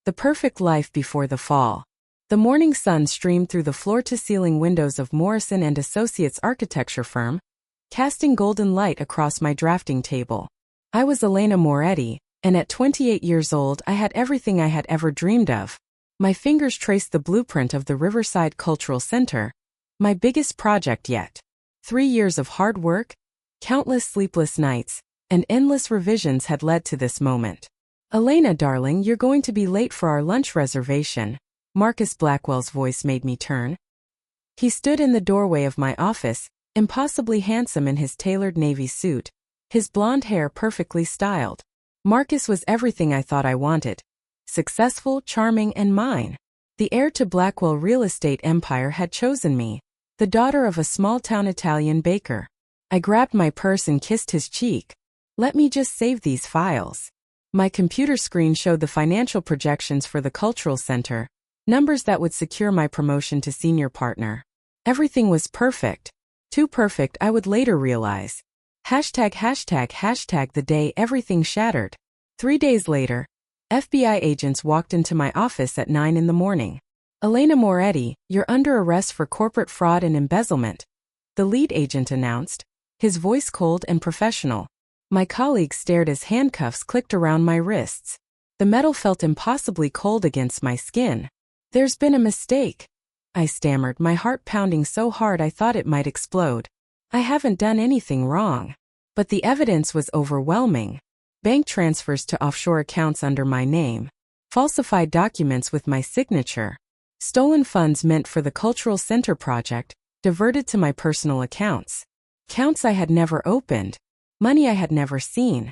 The perfect life before the fall. The morning sun streamed through the floor-to-ceiling windows of Morrison and Associates architecture firm, casting golden light across my drafting table. I was Elena Moretti, and at 28 years old I had everything I had ever dreamed of. My fingers traced the blueprint of the Riverside Cultural Center, my biggest project yet. 3 years of hard work, countless sleepless nights, and endless revisions had led to this moment. "Elena, darling, you're going to be late for our lunch reservation." Marcus Blackwell's voice made me turn. He stood in the doorway of my office, impossibly handsome in his tailored navy suit, his blonde hair perfectly styled. Marcus was everything I thought I wanted. Successful, charming, and mine. The heir to Blackwell real estate empire had chosen me, the daughter of a small-town Italian baker. I grabbed my purse and kissed his cheek. Let me just save these files. My computer screen showed the financial projections for the cultural center, numbers that would secure my promotion to senior partner. Everything was perfect. Too perfect, I would later realize. ##### the day everything shattered. 3 days later, FBI agents walked into my office at 9 in the morning. "Elena Moretti, you're under arrest for corporate fraud and embezzlement," the lead agent announced, his voice cold and professional. My colleagues stared as handcuffs clicked around my wrists. The metal felt impossibly cold against my skin. "There's been a mistake," I stammered, my heart pounding so hard I thought it might explode. "I haven't done anything wrong." But the evidence was overwhelming. Bank transfers to offshore accounts under my name, falsified documents with my signature, stolen funds meant for the cultural center project, diverted to my personal accounts. Accounts I had never opened, money I had never seen.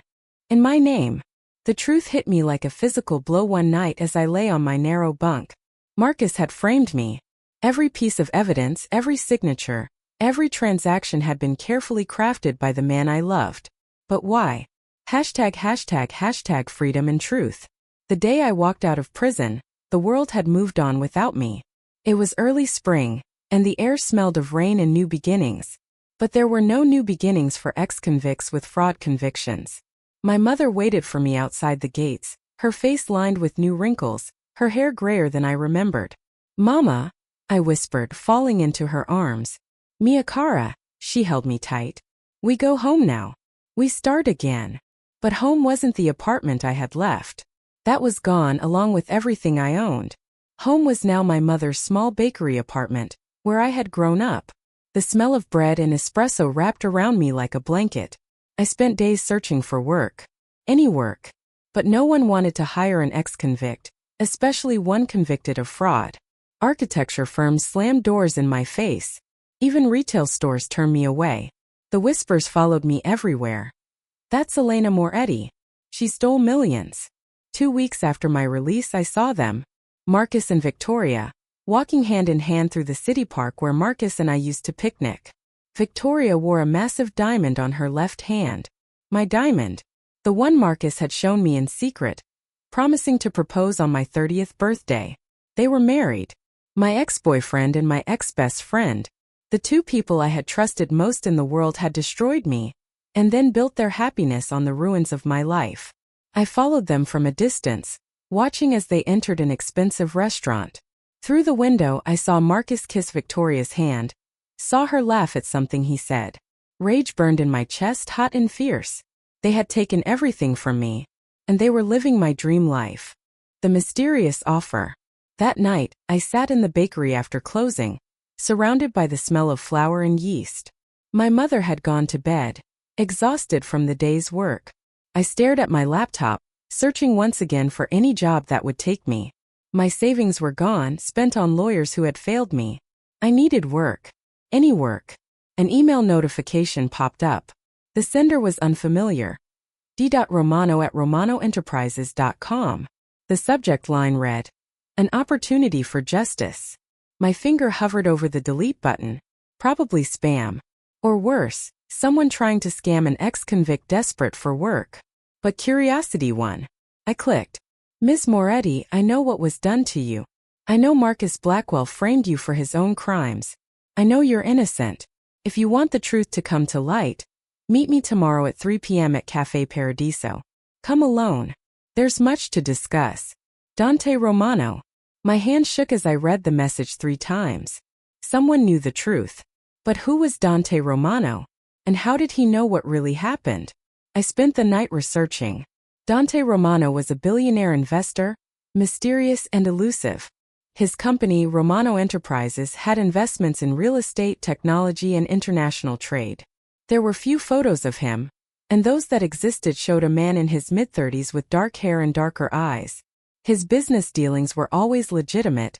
In my name. The truth hit me like a physical blow one night as I lay on my narrow bunk. Marcus had framed me. Every piece of evidence, every signature, every transaction had been carefully crafted by the man I loved. But why? #### freedom and truth. The day I walked out of prison, the world had moved on without me. It was early spring, and the air smelled of rain and new beginnings. But there were no new beginnings for ex-convicts with fraud convictions. My mother waited for me outside the gates, her face lined with new wrinkles, her hair grayer than I remembered. "Mama," I whispered, falling into her arms. "Mia cara," she held me tight. "We go home now. We start again." But home wasn't the apartment I had left. That was gone along with everything I owned. Home was now my mother's small bakery apartment, where I had grown up. The smell of bread and espresso wrapped around me like a blanket. I spent days searching for work. Any work. But no one wanted to hire an ex-convict, especially one convicted of fraud. Architecture firms slammed doors in my face. Even retail stores turned me away. The whispers followed me everywhere. "That's Elena Moretti. She stole millions." 2 weeks after my release I saw them, Marcus and Victoria, walking hand in hand through the city park where Marcus and I used to picnic. Victoria wore a massive diamond on her left hand. My diamond. The one Marcus had shown me in secret, promising to propose on my 30th birthday. They were married. My ex-boyfriend and my ex-best friend, the two people I had trusted most in the world, had destroyed me, and then built their happiness on the ruins of my life. I followed them from a distance, watching as they entered an expensive restaurant. Through the window I saw Marcus kiss Victoria's hand, saw her laugh at something he said. Rage burned in my chest, hot and fierce. They had taken everything from me, and they were living my dream life. The mysterious offer. That night, I sat in the bakery after closing, surrounded by the smell of flour and yeast. My mother had gone to bed, exhausted from the day's work. I stared at my laptop, searching once again for any job that would take me. My savings were gone, spent on lawyers who had failed me. I needed work. Any work. An email notification popped up. The sender was unfamiliar. d.romano@romanoenterprises.com. The subject line read, "An opportunity for justice." My finger hovered over the delete button. Probably spam. Or worse, someone trying to scam an ex-convict desperate for work. But curiosity won. I clicked. "Ms. Moretti, I know what was done to you. I know Marcus Blackwell framed you for his own crimes. I know you're innocent. If you want the truth to come to light, meet me tomorrow at 3 p.m. at Café Paradiso. Come alone. There's much to discuss." Dante Romano. My hand shook as I read the message 3 times. Someone knew the truth. But who was Dante Romano? And how did he know what really happened? I spent the night researching. Dante Romano was a billionaire investor, mysterious and elusive. His company, Romano Enterprises, had investments in real estate, technology, and international trade. There were few photos of him, and those that existed showed a man in his mid-30s with dark hair and darker eyes. His business dealings were always legitimate,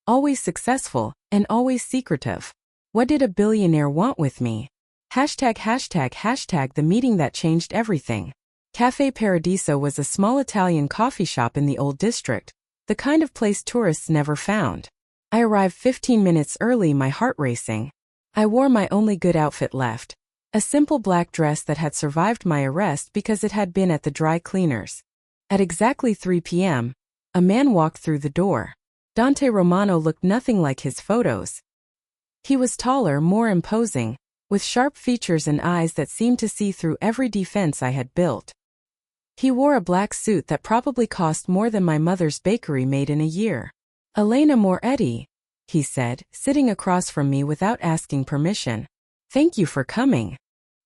always successful, and always secretive. What did a billionaire want with me? The meeting that changed everything. Café Paradiso was a small Italian coffee shop in the old district, the kind of place tourists never found. I arrived 15 minutes early, my heart racing. I wore my only good outfit left, a simple black dress that had survived my arrest because it had been at the dry cleaners. At exactly 3 p.m., a man walked through the door. Dante Romano looked nothing like his photos. He was taller, more imposing, with sharp features and eyes that seemed to see through every defense I had built. He wore a black suit that probably cost more than my mother's bakery made in a year. Elena Moretti, he said, sitting across from me without asking permission. Thank you for coming.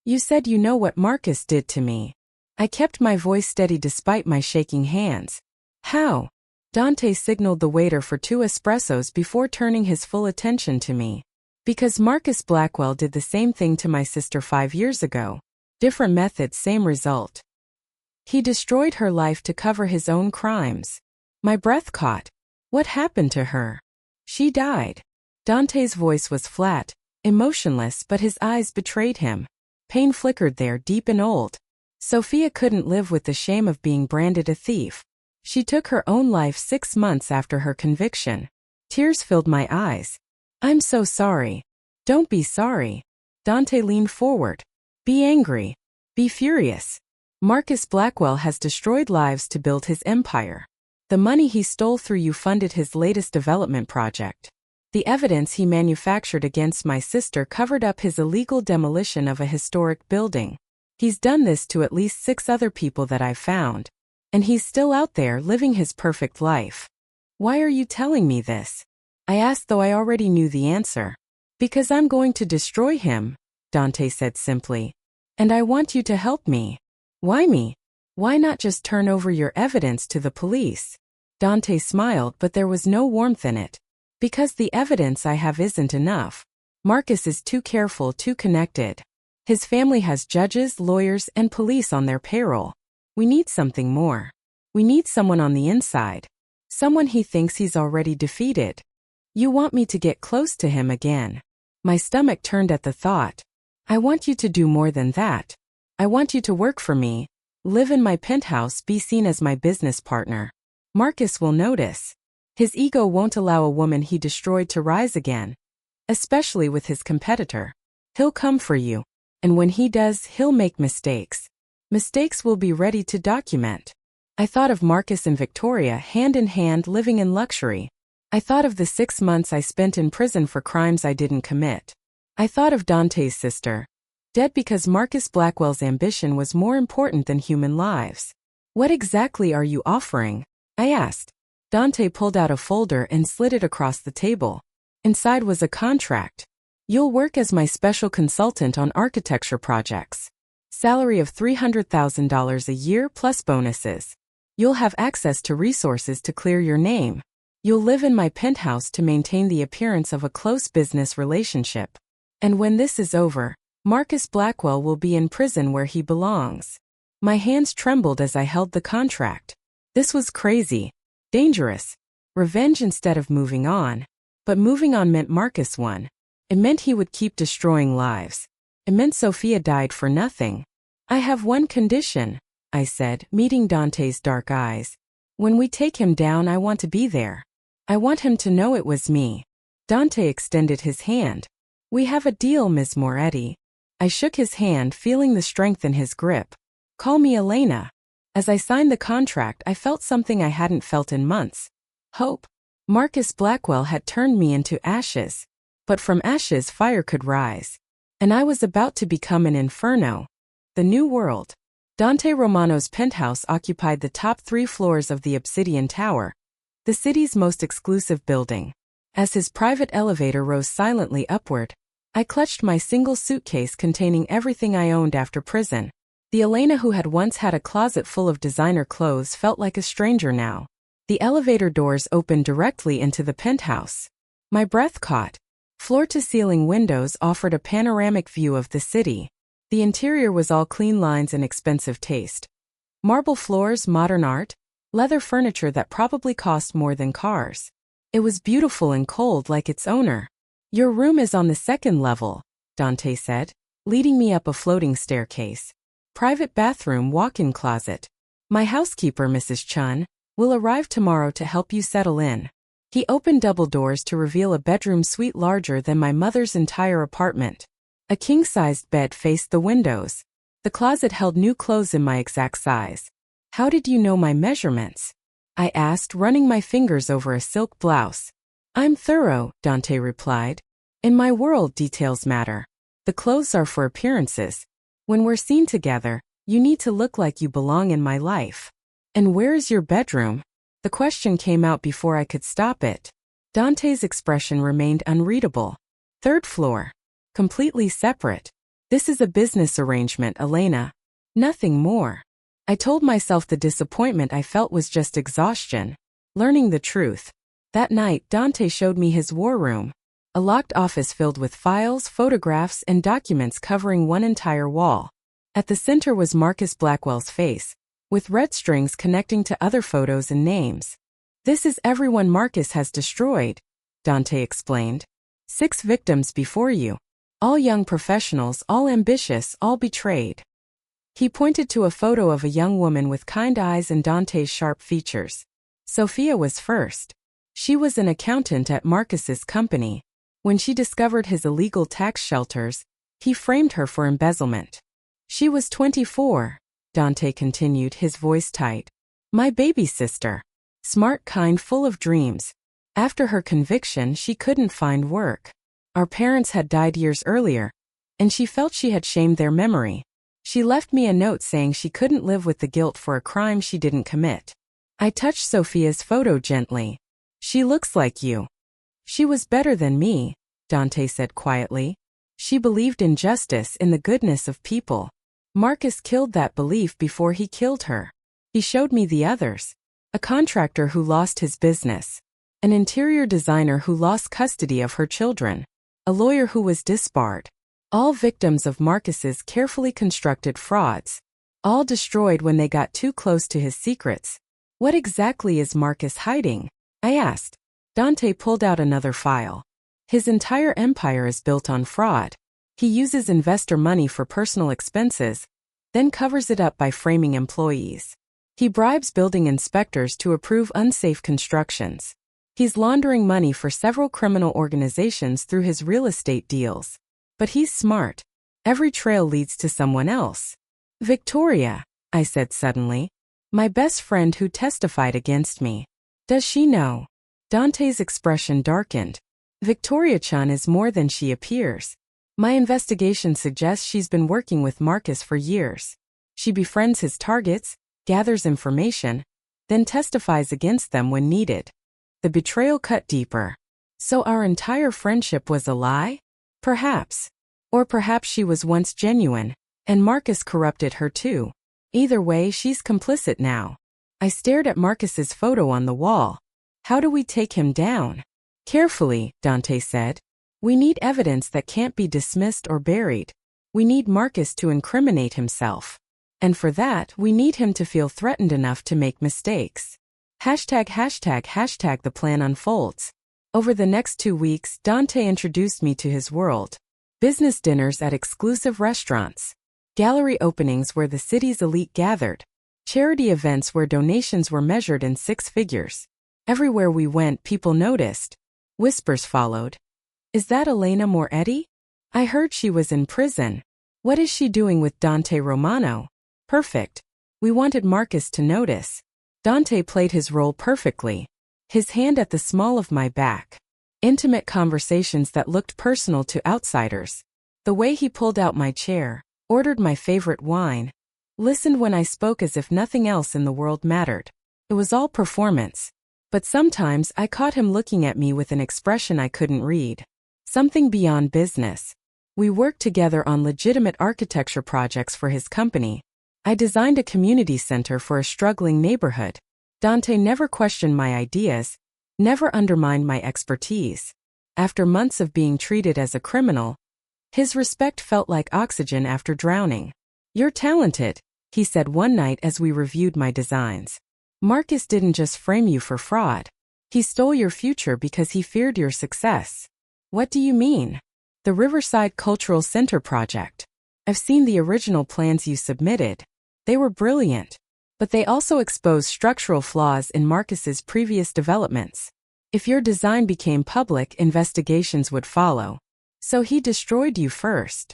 You said you know what Marcus did to me. I kept my voice steady despite my shaking hands. How? Dante signaled the waiter for 2 espressos before turning his full attention to me. Because Marcus Blackwell did the same thing to my sister 5 years ago. Different methods, same result. He destroyed her life to cover his own crimes. My breath caught. What happened to her? She died. Dante's voice was flat, emotionless, but his eyes betrayed him. Pain flickered there, deep and old. Sophia couldn't live with the shame of being branded a thief. She took her own life 6 months after her conviction. Tears filled my eyes. I'm so sorry. Don't be sorry. Dante leaned forward. Be angry. Be furious. Marcus Blackwell has destroyed lives to build his empire. The money he stole through you funded his latest development project. The evidence he manufactured against my sister covered up his illegal demolition of a historic building. He's done this to at least 6 other people that I've found. And he's still out there living his perfect life. Why are you telling me this? I asked, though I already knew the answer. Because I'm going to destroy him, Dante said simply. And I want you to help me. Why me? Why not just turn over your evidence to the police? Dante smiled, but there was no warmth in it. Because the evidence I have isn't enough. Marcus is too careful, too connected. His family has judges, lawyers, and police on their payroll. We need something more. We need someone on the inside. Someone he thinks he's already defeated. You want me to get close to him again. My stomach turned at the thought. I want you to do more than that. I want you to work for me, live in my penthouse, be seen as my business partner. Marcus will notice. His ego won't allow a woman he destroyed to rise again. Especially with his competitor. He'll come for you. And when he does, he'll make mistakes. Mistakes we'll be ready to document. I thought of Marcus and Victoria hand in hand living in luxury. I thought of the 6 months I spent in prison for crimes I didn't commit. I thought of Dante's sister, dead because Marcus Blackwell's ambition was more important than human lives. What exactly are you offering? I asked. Dante pulled out a folder and slid it across the table. Inside was a contract. You'll work as my special consultant on architecture projects. Salary of $300,000 a year plus bonuses. You'll have access to resources to clear your name. You'll live in my penthouse to maintain the appearance of a close business relationship. And when this is over, Marcus Blackwell will be in prison where he belongs. My hands trembled as I held the contract. This was crazy. Dangerous. Revenge instead of moving on. But moving on meant Marcus won. It meant he would keep destroying lives. It meant Sophia died for nothing. I have one condition, I said, meeting Dante's dark eyes. When we take him down, I want to be there. I want him to know it was me. Dante extended his hand. We have a deal, Ms. Moretti. I shook his hand, feeling the strength in his grip. Call me Elena. As I signed the contract, I felt something I hadn't felt in months. Hope. Marcus Blackwell had turned me into ashes. But from ashes, fire could rise. And I was about to become an inferno. The new world. Dante Romano's penthouse occupied the top 3 floors of the Obsidian Tower, the city's most exclusive building. As his private elevator rose silently upward, I clutched my single suitcase containing everything I owned after prison. The Elena who had once had a closet full of designer clothes felt like a stranger now. The elevator doors opened directly into the penthouse. My breath caught. Floor-to-ceiling windows offered a panoramic view of the city. The interior was all clean lines and expensive taste. Marble floors, modern art, leather furniture that probably cost more than cars. It was beautiful and cold like its owner. "Your room is on the second level," Dante said, leading me up a floating staircase. "Private bathroom, walk-in closet. My housekeeper, Mrs. Chun, will arrive tomorrow to help you settle in." He opened double doors to reveal a bedroom suite larger than my mother's entire apartment. A king-sized bed faced the windows. The closet held new clothes in my exact size. "How did you know my measurements?" I asked, running my fingers over a silk blouse. "I'm thorough," Dante replied. "In my world, details matter. The clothes are for appearances. When we're seen together, you need to look like you belong in my life." "And where is your bedroom?" The question came out before I could stop it. Dante's expression remained unreadable. "Third floor. Completely separate. This is a business arrangement, Elena. Nothing more." I told myself the disappointment I felt was just exhaustion. Learning the truth. That night, Dante showed me his war room. A locked office filled with files, photographs, and documents covering one entire wall. At the center was Marcus Blackwell's face, with red strings connecting to other photos and names. "This is everyone Marcus has destroyed," Dante explained. "6 victims before you. All young professionals, all ambitious, all betrayed." He pointed to a photo of a young woman with kind eyes and Dante's sharp features. Sophia was first. She was an accountant at Marcus's company. When she discovered his illegal tax shelters, he framed her for embezzlement. "She was 24, Dante continued, his voice tight. "My baby sister. Smart, kind, full of dreams. After her conviction, she couldn't find work. Our parents had died years earlier, and she felt she had shamed their memory. She left me a note saying she couldn't live with the guilt for a crime she didn't commit." I touched Sophia's photo gently. "She looks like you." "She was better than me," Dante said quietly. "She believed in justice, in the goodness of people. Marcus killed that belief before he killed her." He showed me the others. A contractor who lost his business. An interior designer who lost custody of her children. A lawyer who was disbarred. All victims of Marcus's carefully constructed frauds. All destroyed when they got too close to his secrets. "What exactly is Marcus hiding?" I asked. Dante pulled out another file. "His entire empire is built on fraud. He uses investor money for personal expenses, then covers it up by framing employees. He bribes building inspectors to approve unsafe constructions. He's laundering money for several criminal organizations through his real estate deals. But he's smart. Every trail leads to someone else." "Victoria," I said suddenly. "My best friend who testified against me. Does she know?" Dante's expression darkened. "Victoria Chun is more than she appears. My investigation suggests she's been working with Marcus for years. She befriends his targets, gathers information, then testifies against them when needed." The betrayal cut deeper. "So our entire friendship was a lie? Perhaps. Or perhaps she was once genuine, and Marcus corrupted her too. Either way, she's complicit now." I stared at Marcus's photo on the wall. "How do we take him down?" "Carefully," Dante said. "We need evidence that can't be dismissed or buried. We need Marcus to incriminate himself. And for that, we need him to feel threatened enough to make mistakes." ####The plan unfolds. Over the next 2 weeks, Dante introduced me to his world. Business dinners at exclusive restaurants. Gallery openings where the city's elite gathered. Charity events where donations were measured in 6 figures. Everywhere we went, people noticed. Whispers followed. "Is that Elena Moretti? I heard she was in prison. What is she doing with Dante Romano?" Perfect. We wanted Marcus to notice. Dante played his role perfectly. His hand at the small of my back. Intimate conversations that looked personal to outsiders. The way he pulled out my chair, ordered my favorite wine, listened when I spoke as if nothing else in the world mattered. It was all performance. But sometimes I caught him looking at me with an expression I couldn't read. Something beyond business. We worked together on legitimate architecture projects for his company. I designed a community center for a struggling neighborhood. Dante never questioned my ideas, never undermined my expertise. After months of being treated as a criminal, his respect felt like oxygen after drowning. "You're talented," he said one night as we reviewed my designs. "Marcus didn't just frame you for fraud. He stole your future because he feared your success." "What do you mean?" "The Riverside Cultural Center project. I've seen the original plans you submitted. They were brilliant. But they also expose structural flaws in Marcus's previous developments. If your design became public, investigations would follow. So he destroyed you first."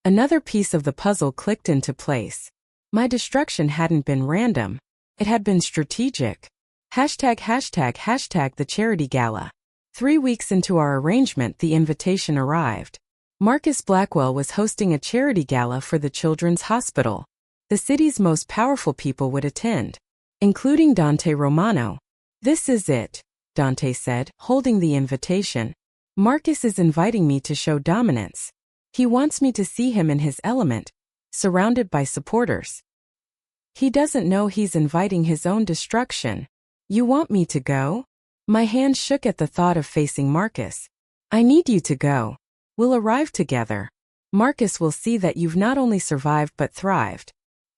Another piece of the puzzle clicked into place. My destruction hadn't been random. It had been strategic. ####the charity gala. 3 weeks into our arrangement, the invitation arrived. Marcus Blackwell was hosting a charity gala for the Children's Hospital. The city's most powerful people would attend, including Dante Romano. "This is it," Dante said, holding the invitation. "Marcus is inviting me to show dominance. He wants me to see him in his element, surrounded by supporters. He doesn't know he's inviting his own destruction. You want me to go?" My hand shook at the thought of facing Marcus. "I need you to go. We'll arrive together. Marcus will see that you've not only survived but thrived.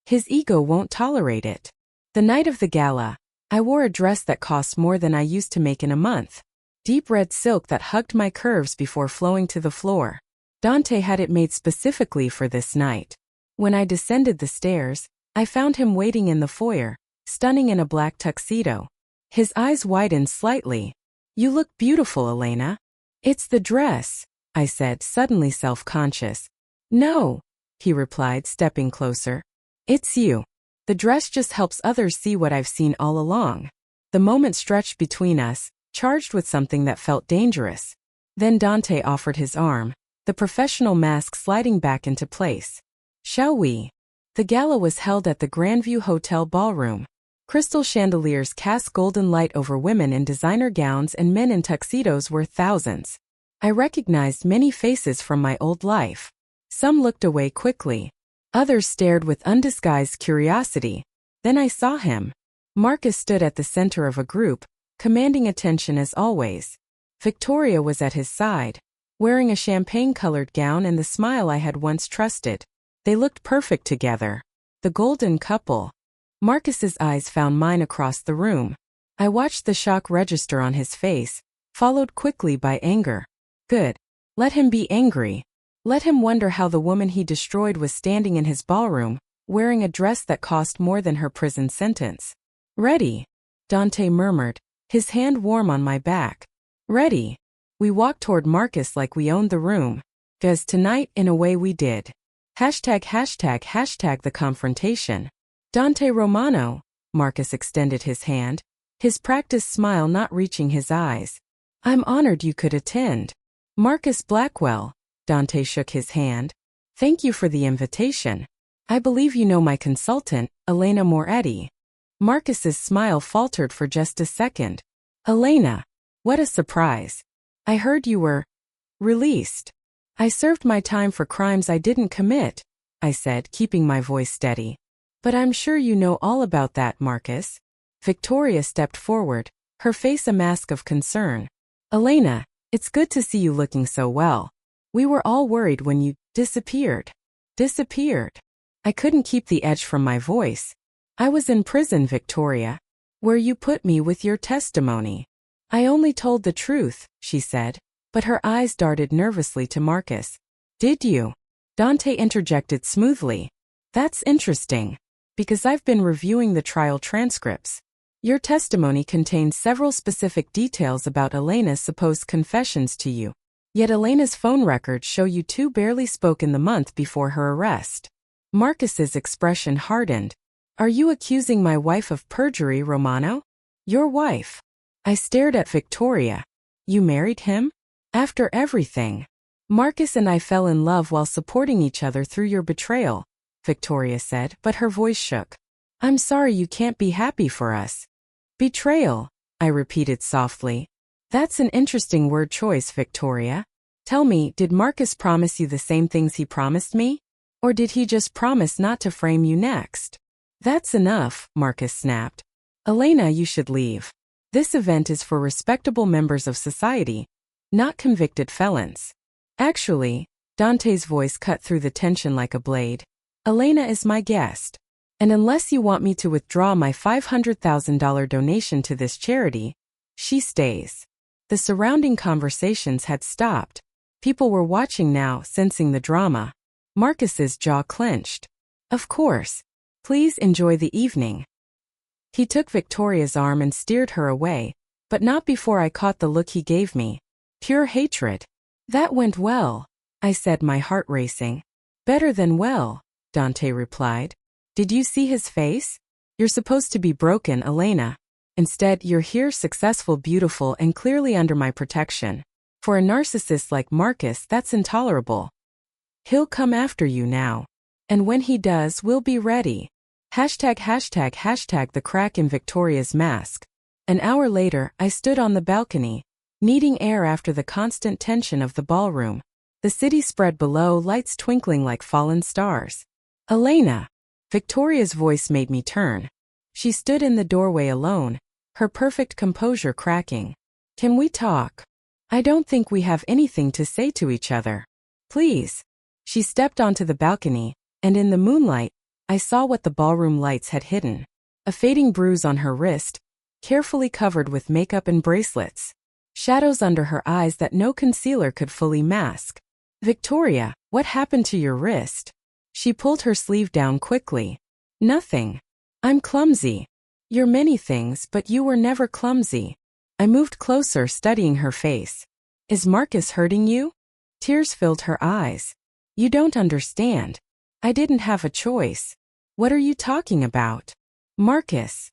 His ego won't tolerate it." The night of the gala, I wore a dress that cost more than I used to make in a month. Deep red silk that hugged my curves before flowing to the floor. Dante had it made specifically for this night. When I descended the stairs, I found him waiting in the foyer, stunning in a black tuxedo. His eyes widened slightly. "You look beautiful, Elena." "It's the dress," I said, suddenly self-conscious. "No," he replied, stepping closer. "It's you. The dress just helps others see what I've seen all along." The moment stretched between us, charged with something that felt dangerous. Then Dante offered his arm, the professional mask sliding back into place. "Shall we?" The gala was held at the Grandview Hotel ballroom. Crystal chandeliers cast golden light over women in designer gowns and men in tuxedos worth thousands. I recognized many faces from my old life. Some looked away quickly. Others stared with undisguised curiosity. Then I saw him. Marcus stood at the center of a group, commanding attention as always. Victoria was at his side, wearing a champagne-colored gown and the smile I had once trusted. They looked perfect together. The golden couple. Marcus's eyes found mine across the room. I watched the shock register on his face, followed quickly by anger. Good. Let him be angry. Let him wonder how the woman he destroyed was standing in his ballroom, wearing a dress that cost more than her prison sentence. "Ready," Dante murmured, his hand warm on my back. "Ready." We walked toward Marcus like we owned the room. 'Cause tonight, in a way, we did. ####the confrontation. "Dante Romano," Marcus extended his hand, his practiced smile not reaching his eyes. "I'm honored you could attend." "Marcus Blackwell," Dante shook his hand. "Thank you for the invitation. I believe you know my consultant, Elena Moretti." Marcus's smile faltered for just a second. "Elena, what a surprise. I heard you were released." "I served my time for crimes I didn't commit," I said, keeping my voice steady. "But I'm sure you know all about that, Marcus." Victoria stepped forward, her face a mask of concern. "Elena, it's good to see you looking so well. We were all worried when you disappeared." "Disappeared?" I couldn't keep the edge from my voice. "I was in prison, Victoria. Where you put me with your testimony." "I only told the truth," she said, but her eyes darted nervously to Marcus. "Did you?" Dante interjected smoothly. "That's interesting. Because I've been reviewing the trial transcripts. Your testimony contains several specific details about Elena's supposed confessions to you. Yet Elena's phone records show you two barely spoke in the month before her arrest." Marcus's expression hardened. "Are you accusing my wife of perjury, Romano?" "Your wife?" I stared at Victoria. "You married him? After everything?" "Marcus and I fell in love while supporting each other through your betrayal," Victoria said, but her voice shook. "I'm sorry you can't be happy for us." "Betrayal?" I repeated softly. That's an interesting word choice, Victoria. Tell me, did Marcus promise you the same things he promised me? Or did he just promise not to frame you next? That's enough, Marcus snapped. Elena, you should leave. This event is for respectable members of society, not convicted felons. Actually, Dante's voice cut through the tension like a blade. Elena is my guest. And unless you want me to withdraw my $500,000 donation to this charity, she stays. The surrounding conversations had stopped. People were watching now, sensing the drama. Marcus's jaw clenched. Of course. Please enjoy the evening. He took Victoria's arm and steered her away, but not before I caught the look he gave me. Pure hatred. That went well, I said, my heart racing. Better than well, Dante replied. Did you see his face? You're supposed to be broken, Elena. Instead, you're here, successful, beautiful, and clearly under my protection. For a narcissist like Marcus, that's intolerable. He'll come after you now. And when he does, we'll be ready. ####, the crack in Victoria's mask. An hour later, I stood on the balcony, needing air after the constant tension of the ballroom. The city spread below, lights twinkling like fallen stars. Elena! Victoria's voice made me turn. She stood in the doorway alone, her perfect composure cracking. Can we talk? I don't think we have anything to say to each other. Please. She stepped onto the balcony, and in the moonlight, I saw what the ballroom lights had hidden. A fading bruise on her wrist, carefully covered with makeup and bracelets. Shadows under her eyes that no concealer could fully mask. Victoria, what happened to your wrist? She pulled her sleeve down quickly. Nothing. I'm clumsy. You're many things, but you were never clumsy. I moved closer, studying her face. Is Marcus hurting you? Tears filled her eyes. You don't understand. I didn't have a choice. What are you talking about? Marcus.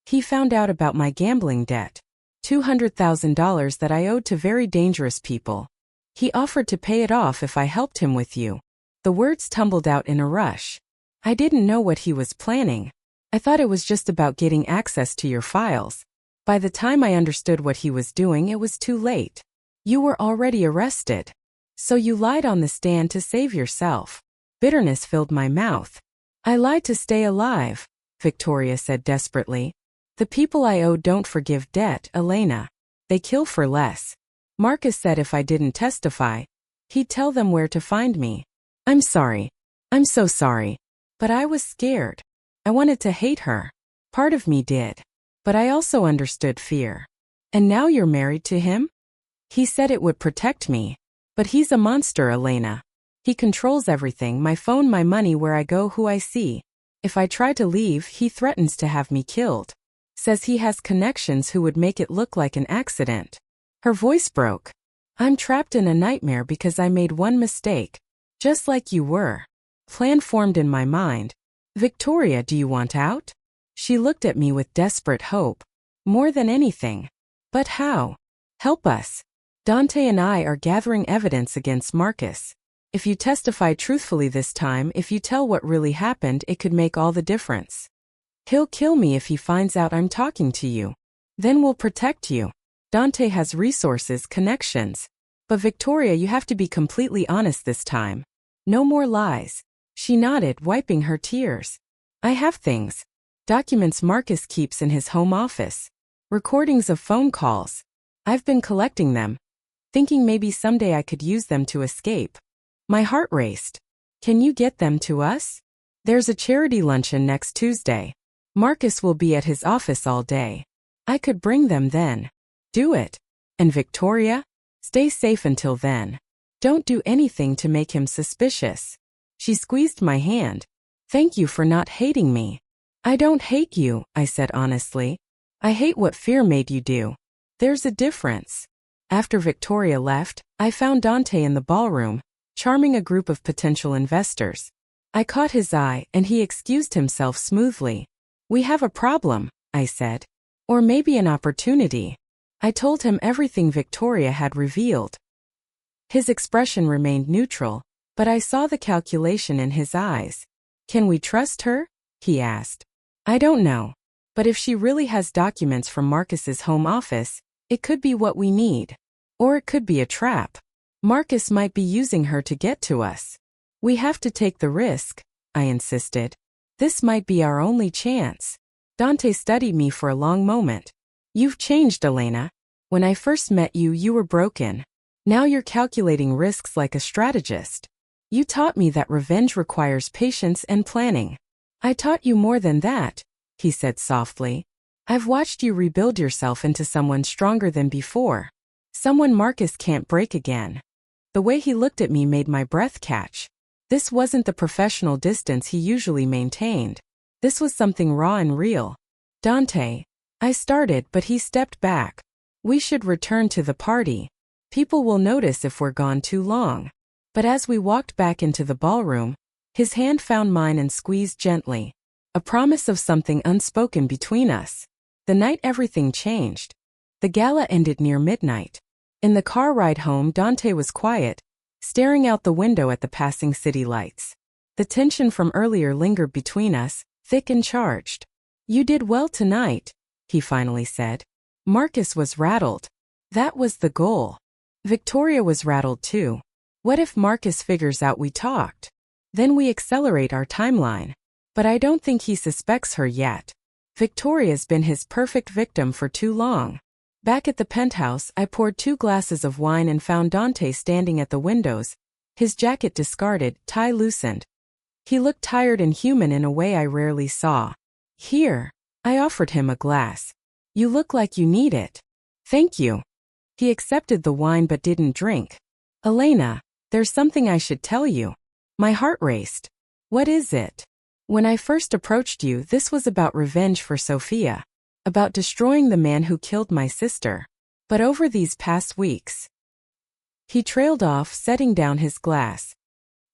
He found out about my gambling debt. $200,000 that I owed to very dangerous people. He offered to pay it off if I helped him with you. The words tumbled out in a rush. I didn't know what he was planning. I thought it was just about getting access to your files. By the time I understood what he was doing, it was too late. You were already arrested. So you lied on the stand to save yourself. Bitterness filled my mouth. I lied to stay alive, Victoria said desperately. The people I owe don't forgive debt, Elena. They kill for less. Marcus said if I didn't testify, he'd tell them where to find me. I'm sorry. I'm so sorry. But I was scared. I wanted to hate her. Part of me did. But I also understood fear. And now you're married to him? He said it would protect me. But he's a monster, Elena. He controls everything, my phone, my money, where I go, who I see. If I try to leave, he threatens to have me killed. Says he has connections who would make it look like an accident. Her voice broke. I'm trapped in a nightmare because I made one mistake. Just like you were. Plan formed in my mind. Victoria, do you want out? She looked at me with desperate hope. More than anything. But how? Help us. Dante and I are gathering evidence against Marcus. If you testify truthfully this time, if you tell what really happened, it could make all the difference. He'll kill me if he finds out I'm talking to you. Then we'll protect you. Dante has resources, connections. But Victoria, you have to be completely honest this time. No more lies. She nodded, wiping her tears. I have things. Documents Marcus keeps in his home office. Recordings of phone calls. I've been collecting them. Thinking maybe someday I could use them to escape. My heart raced. Can you get them to us? There's a charity luncheon next Tuesday. Marcus will be at his office all day. I could bring them then. Do it. And Victoria? Stay safe until then. Don't do anything to make him suspicious. She squeezed my hand. Thank you for not hating me. I don't hate you, I said honestly. I hate what fear made you do. There's a difference. After Victoria left, I found Dante in the ballroom, charming a group of potential investors. I caught his eye, and he excused himself smoothly. We have a problem, I said. Or maybe an opportunity. I told him everything Victoria had revealed. His expression remained neutral, but I saw the calculation in his eyes. Can we trust her? He asked. I don't know. But if she really has documents from Marcus's home office, it could be what we need. Or it could be a trap. Marcus might be using her to get to us. We have to take the risk, I insisted. This might be our only chance. Dante studied me for a long moment. You've changed, Elena. When I first met you, you were broken. Now you're calculating risks like a strategist. You taught me that revenge requires patience and planning. I taught you more than that, he said softly. I've watched you rebuild yourself into someone stronger than before. Someone Marcus can't break again. The way he looked at me made my breath catch. This wasn't the professional distance he usually maintained. This was something raw and real. Dante, I started, but he stepped back. We should return to the party. People will notice if we're gone too long. But as we walked back into the ballroom, his hand found mine and squeezed gently. A promise of something unspoken between us. The night everything changed. The gala ended near midnight. In the car ride home, Dante was quiet, staring out the window at the passing city lights. The tension from earlier lingered between us, thick and charged. You did well tonight, he finally said. Marcus was rattled. That was the goal. Victoria was rattled too. What if Marcus figures out we talked? Then we accelerate our timeline. But I don't think he suspects her yet. Victoria's been his perfect victim for too long. Back at the penthouse, I poured 2 glasses of wine and found Dante standing at the windows, his jacket discarded, tie loosened. He looked tired and human in a way I rarely saw. Here, I offered him a glass. You look like you need it. Thank you. He accepted the wine but didn't drink. Elena, there's something I should tell you. My heart raced. What is it? When I first approached you, this was about revenge for Sophia. About destroying the man who killed my sister. But over these past weeks. He trailed off, setting down his glass.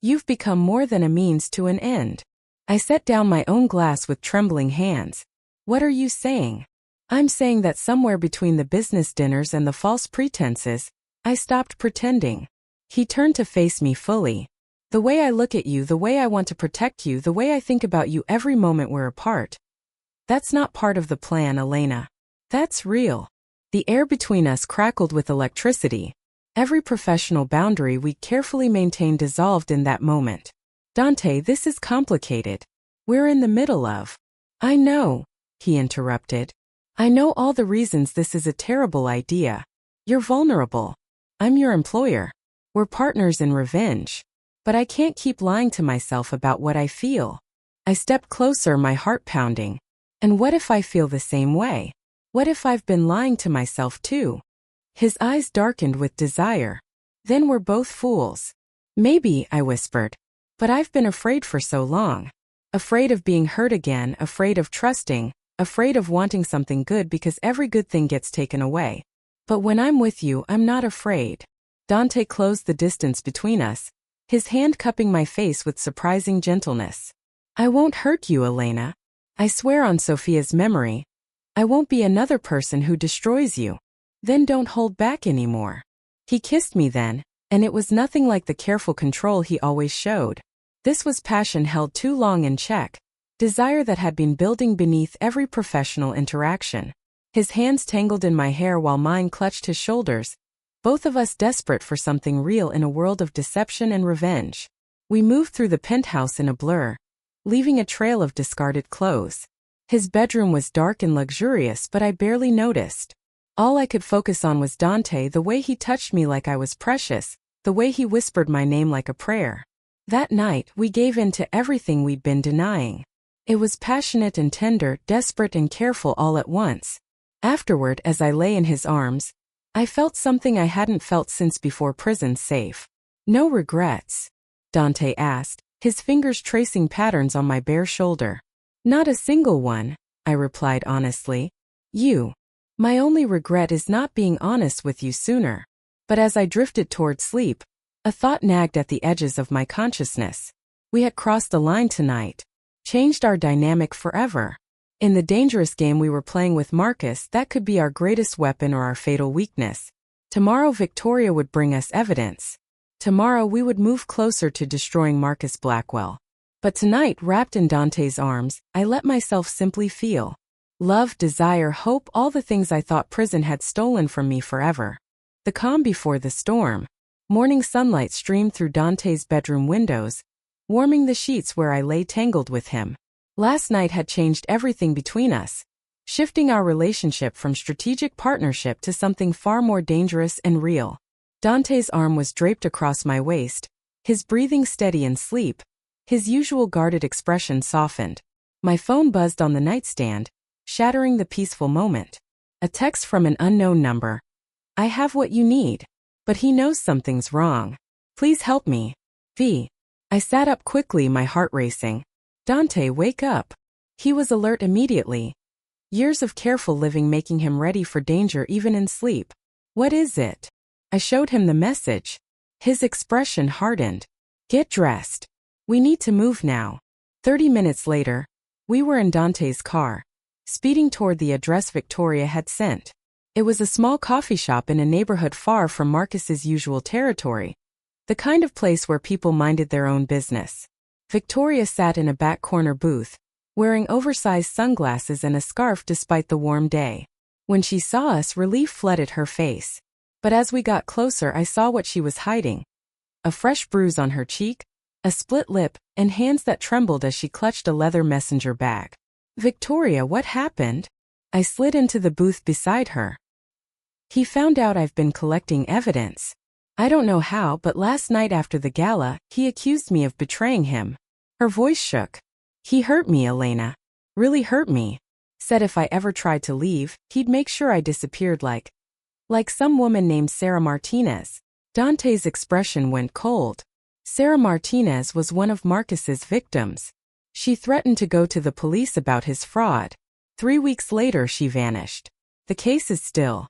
You've become more than a means to an end. I set down my own glass with trembling hands. What are you saying? I'm saying that somewhere between the business dinners and the false pretenses, I stopped pretending. He turned to face me fully. The way I look at you, the way I want to protect you, the way I think about you every moment we're apart. That's not part of the plan, Elena. That's real. The air between us crackled with electricity. Every professional boundary we carefully maintained dissolved in that moment. Dante, this is complicated. We're in the middle of. I know, he interrupted. I know all the reasons this is a terrible idea. You're vulnerable. I'm your employer. We're partners in revenge. But I can't keep lying to myself about what I feel. I stepped closer, my heart pounding. And what if I feel the same way? What if I've been lying to myself too? His eyes darkened with desire. Then we're both fools. Maybe, I whispered. But I've been afraid for so long. Afraid of being hurt again, afraid of trusting, afraid of wanting something good because every good thing gets taken away. But when I'm with you, I'm not afraid. Dante closed the distance between us, his hand cupping my face with surprising gentleness. I won't hurt you, Elena. I swear on Sophia's memory. I won't be another person who destroys you. Then don't hold back anymore. He kissed me then, and it was nothing like the careful control he always showed. This was passion held too long in check, desire that had been building beneath every professional interaction. His hands tangled in my hair while mine clutched his shoulders, both of us desperate for something real in a world of deception and revenge. We moved through the penthouse in a blur, leaving a trail of discarded clothes. His bedroom was dark and luxurious, but I barely noticed. All I could focus on was Dante, the way he touched me like I was precious, the way he whispered my name like a prayer. That night, we gave in to everything we'd been denying. It was passionate and tender, desperate and careful all at once. Afterward, as I lay in his arms, I felt something I hadn't felt since before prison safe. No regrets? Dante asked, his fingers tracing patterns on my bare shoulder. Not a single one, I replied honestly. You. My only regret is not being honest with you sooner. But as I drifted toward sleep, a thought nagged at the edges of my consciousness. We had crossed the line tonight. Changed our dynamic forever. In the dangerous game we were playing with Marcus, that could be our greatest weapon or our fatal weakness. Tomorrow Victoria would bring us evidence. Tomorrow we would move closer to destroying Marcus Blackwell. But tonight, wrapped in Dante's arms, I let myself simply feel. Love, desire, hope, all the things I thought prison had stolen from me forever. The calm before the storm. Morning sunlight streamed through Dante's bedroom windows, warming the sheets where I lay tangled with him. Last night had changed everything between us, shifting our relationship from strategic partnership to something far more dangerous and real. Dante's arm was draped across my waist, his breathing steady in sleep, his usual guarded expression softened. My phone buzzed on the nightstand, shattering the peaceful moment. A text from an unknown number. I have what you need. But he knows something's wrong. Please help me. V. I sat up quickly, my heart racing. Dante, wake up. He was alert immediately. Years of careful living making him ready for danger even in sleep. What is it? I showed him the message. His expression hardened. Get dressed. We need to move now. 30 minutes later, we were in Dante's car, speeding toward the address Victoria had sent. It was a small coffee shop in a neighborhood far from Marcus's usual territory, the kind of place where people minded their own business. Victoria sat in a back corner booth, wearing oversized sunglasses and a scarf despite the warm day. When she saw us, relief flooded her face. But as we got closer, I saw what she was hiding. A fresh bruise on her cheek, a split lip, and hands that trembled as she clutched a leather messenger bag. Victoria, what happened? I slid into the booth beside her. He found out I've been collecting evidence. I don't know how, but last night after the gala, he accused me of betraying him. Her voice shook. He hurt me, Elena. Really hurt me. Said if I ever tried to leave, he'd make sure I disappeared like some woman named Sarah Martinez. Dante's expression went cold. Sarah Martinez was one of Marcus's victims. She threatened to go to the police about his fraud. 3 weeks later, she vanished. The case is still